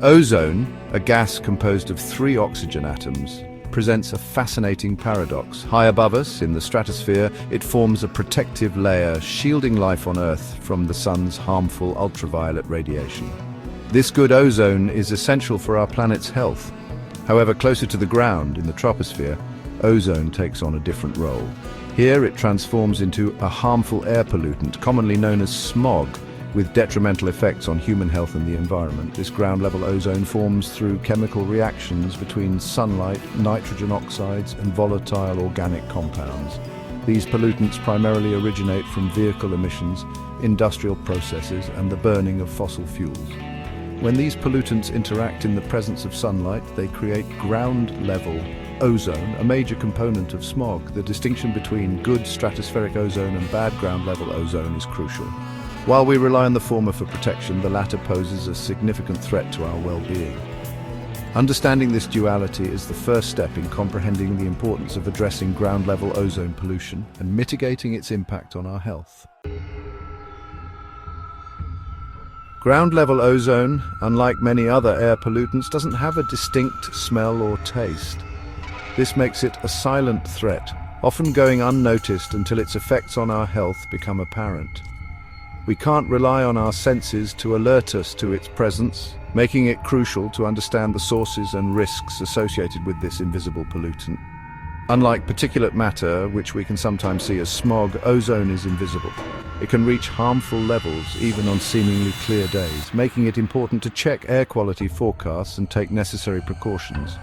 Ozone, a gas composed of 3 oxygen atoms, presents a fascinating paradox. High above us, in the stratosphere, it forms a protective layer shielding life on Earth from the sun's harmful ultraviolet radiation. This good ozone is essential for our planet's health. However, closer to the ground, in the troposphere, ozone takes on a different role. Here it transforms into a harmful air pollutant, commonly known as smog, with detrimental effects on human health and the environment. This ground-level ozone forms through chemical reactions between sunlight, nitrogen oxides, and volatile organic compounds. These pollutants primarily originate from vehicle emissions, industrial processes, and the burning of fossil fuels. When these pollutants interact in the presence of sunlight, they create ground-level ozone, a major component of smog. The distinction between good stratospheric ozone and bad ground-level ozone is crucial. While we rely on the former for protection, the latter poses a significant threat to our well-being. Understanding this duality is the first step in comprehending the importance of addressing ground-level ozone pollution and mitigating its impact on our health. Ground-level ozone, unlike many other air pollutants, doesn't have a distinct smell or taste. This makes it a silent threat, often going unnoticed until its effects on our health become apparent. We can't rely on our senses to alert us to its presence, making it crucial to understand the sources and risks associated with this invisible pollutant. Unlike particulate matter, which we can sometimes see as smog, ozone is invisible. It can reach harmful levels even on seemingly clear days, making it important to check air quality forecasts and take necessary precautions.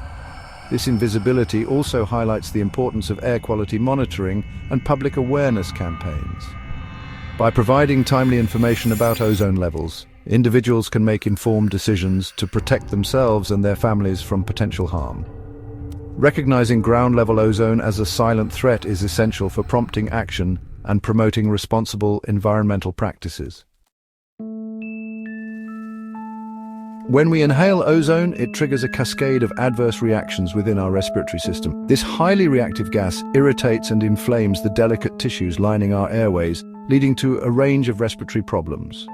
This invisibility also highlights the importance of air quality monitoring and public awareness campaigns. By providing timely information about ozone levels, individuals can make informed decisions to protect themselves and their families from potential harm. Recognizing ground-level ozone as a silent threat is essential for prompting action and promoting responsible environmental practices. When we inhale ozone, it triggers a cascade of adverse reactions within our respiratory system. This highly reactive gas irritates and inflames the delicate tissues lining our airways, leading to a range of respiratory problems.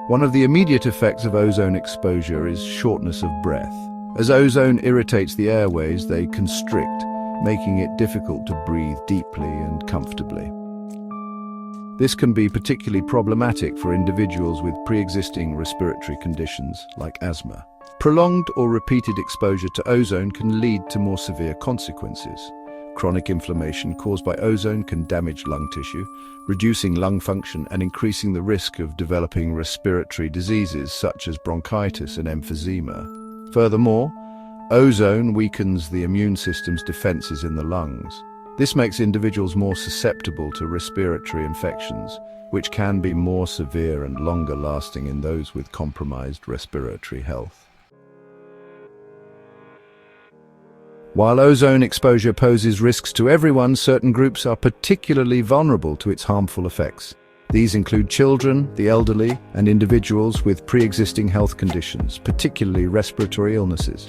One of the immediate effects of ozone exposure is shortness of breath. As ozone irritates the airways, they constrict, making it difficult to breathe deeply and comfortably. This can be particularly problematic for individuals with pre-existing respiratory conditions like asthma. Prolonged or repeated exposure to ozone can lead to more severe consequences. Chronic inflammation caused by ozone can damage lung tissue, reducing lung function and increasing the risk of developing respiratory diseases such as bronchitis and emphysema. Furthermore, ozone weakens the immune system's defenses in the lungs. This makes individuals more susceptible to respiratory infections, which can be more severe and longer-lasting in those with compromised respiratory health. While ozone exposure poses risks to everyone, certain groups are particularly vulnerable to its harmful effects. These include children, the elderly, and individuals with pre-existing health conditions, particularly respiratory illnesses.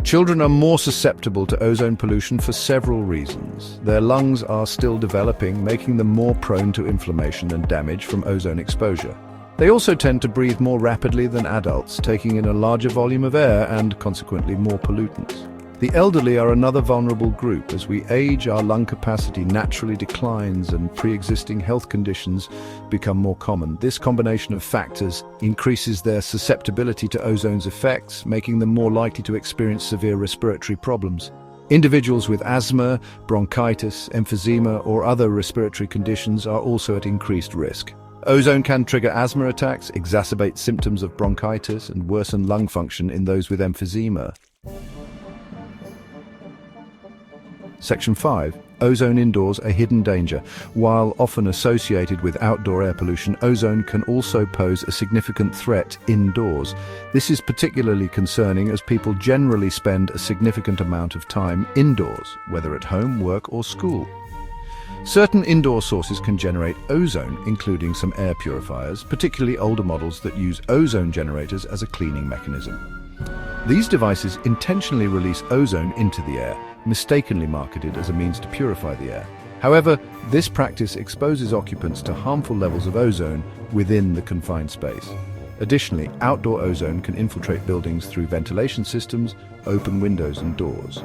Children are more susceptible to ozone pollution for several reasons. Their lungs are still developing, making them more prone to inflammation and damage from ozone exposure. They also tend to breathe more rapidly than adults, taking in a larger volume of air and, consequently, more pollutants. The elderly are another vulnerable group. As we age, our lung capacity naturally declines and pre-existing health conditions become more common. This combination of factors increases their susceptibility to ozone's effects, making them more likely to experience severe respiratory problems. Individuals with asthma, bronchitis, emphysema, or other respiratory conditions are also at increased risk. Ozone can trigger asthma attacks, exacerbate symptoms of bronchitis, and worsen lung function in those with emphysema. Section 5. Ozone indoors, a hidden danger. While often associated with outdoor air pollution, ozone can also pose a significant threat indoors. This is particularly concerning as people generally spend a significant amount of time indoors, whether at home, work, or school. Certain indoor sources can generate ozone, including some air purifiers, particularly older models that use ozone generators as a cleaning mechanism. These devices intentionally release ozone into the air, mistakenly marketed as a means to purify the air. However, this practice exposes occupants to harmful levels of ozone within the confined space. Additionally, outdoor ozone can infiltrate buildings through ventilation systems, open windows and doors.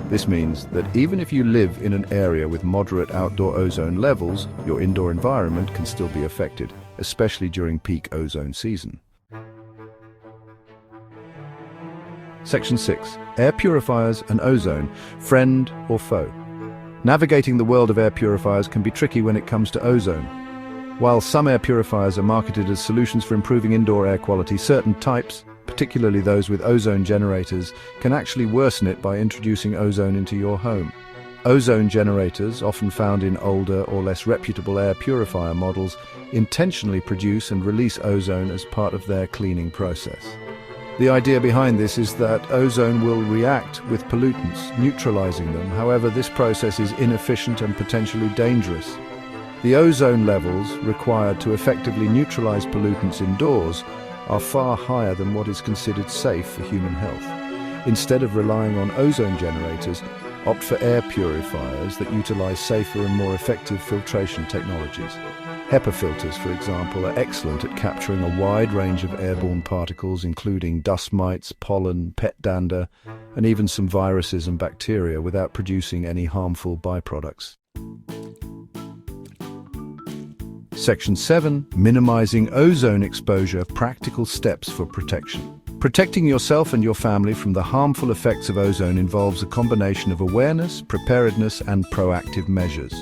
This means that even if you live in an area with moderate outdoor ozone levels, your indoor environment can still be affected, especially during peak ozone season. Section 6. Air purifiers and ozone, friend or foe? Navigating the world of air purifiers can be tricky when it comes to ozone. While some air purifiers are marketed as solutions for improving indoor air quality, certain types, particularly those with ozone generators, can actually worsen it by introducing ozone into your home. Ozone generators, often found in older or less reputable air purifier models, intentionally produce and release ozone as part of their cleaning process. The idea behind this is that ozone will react with pollutants, neutralizing them. However, this process is inefficient and potentially dangerous. The ozone levels required to effectively neutralize pollutants indoors are far higher than what is considered safe for human health. Instead of relying on ozone generators, opt for air purifiers that utilize safer and more effective filtration technologies. HEPA filters, for example, are excellent at capturing a wide range of airborne particles, including dust mites, pollen, pet dander, and even some viruses and bacteria without producing any harmful byproducts. Section 7. Minimizing ozone exposure, practical steps for protection. Protecting yourself and your family from the harmful effects of ozone involves a combination of awareness, preparedness, and proactive measures.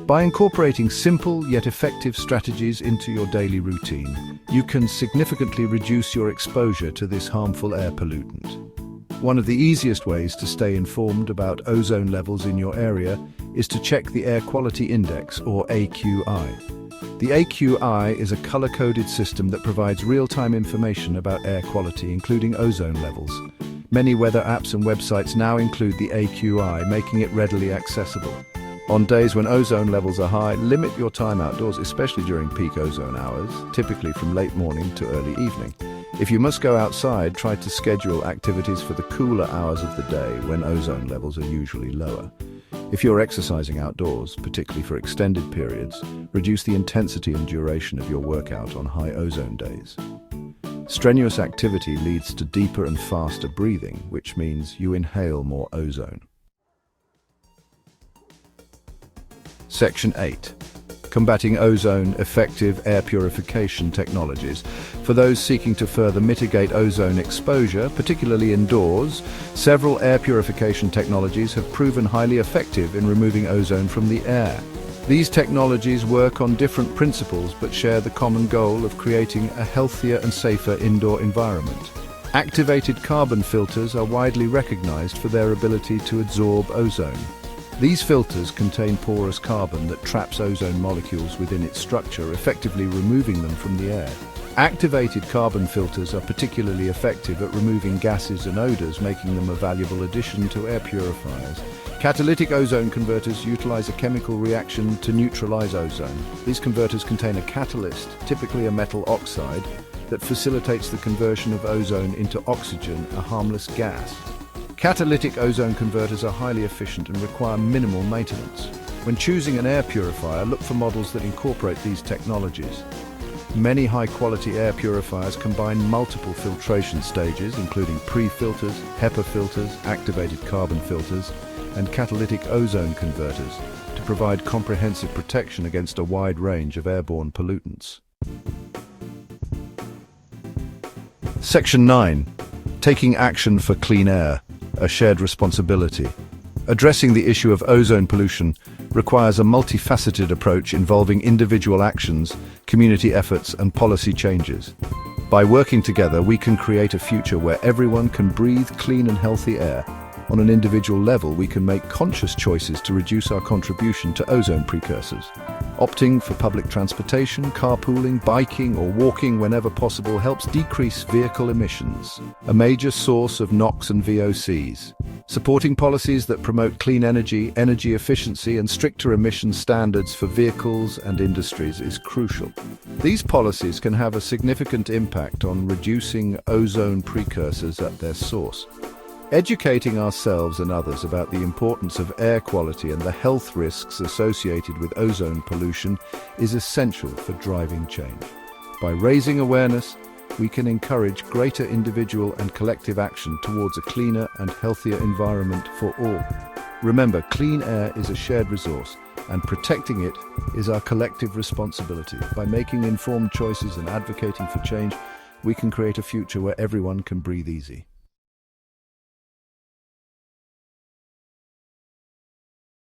By incorporating simple yet effective strategies into your daily routine, you can significantly reduce your exposure to this harmful air pollutant. One of the easiest ways to stay informed about ozone levels in your area is to check the Air Quality Index, or AQI. The AQI is a color-coded system that provides real-time information about air quality, including ozone levels. Many weather apps and websites now include the AQI, making it readily accessible. On days when ozone levels are high, limit your time outdoors, especially during peak ozone hours, typically from late morning to early evening. If you must go outside, try to schedule activities for the cooler hours of the day when ozone levels are usually lower. If you're exercising outdoors, particularly for extended periods, reduce the intensity and duration of your workout on high ozone days. Strenuous activity leads to deeper and faster breathing, which means you inhale more ozone. Section 8. Combating ozone, effective air purification technologies. For those seeking to further mitigate ozone exposure, particularly indoors, several air purification technologies have proven highly effective in removing ozone from the air. These technologies work on different principles but share the common goal of creating a healthier and safer indoor environment. Activated carbon filters are widely recognized for their ability to absorb ozone. These filters contain porous carbon that traps ozone molecules within its structure, effectively removing them from the air. Activated carbon filters are particularly effective at removing gases and odors, making them a valuable addition to air purifiers. Catalytic ozone converters utilize a chemical reaction to neutralize ozone. These converters contain a catalyst, typically a metal oxide, that facilitates the conversion of ozone into oxygen, a harmless gas. Catalytic ozone converters are highly efficient and require minimal maintenance. When choosing an air purifier, look for models that incorporate these technologies. Many high-quality air purifiers combine multiple filtration stages, including pre-filters, HEPA filters, activated carbon filters, and catalytic ozone converters, to provide comprehensive protection against a wide range of airborne pollutants. Section 9. Taking action for clean air. A shared responsibility. Addressing the issue of ozone pollution requires a multifaceted approach involving individual actions, community efforts, and policy changes. By working together, we can create a future where everyone can breathe clean and healthy air. On an individual level, we can make conscious choices to reduce our contribution to ozone precursors. Opting for public transportation, carpooling, biking, or walking whenever possible helps decrease vehicle emissions, a major source of NOx and VOCs. Supporting policies that promote clean energy, energy efficiency, and stricter emission standards for vehicles and industries is crucial. These policies can have a significant impact on reducing ozone precursors at their source. Educating ourselves and others about the importance of air quality and the health risks associated with ozone pollution is essential for driving change. By raising awareness, we can encourage greater individual and collective action towards a cleaner and healthier environment for all. Remember, clean air is a shared resource, and protecting it is our collective responsibility. By making informed choices and advocating for change, we can create a future where everyone can breathe easy.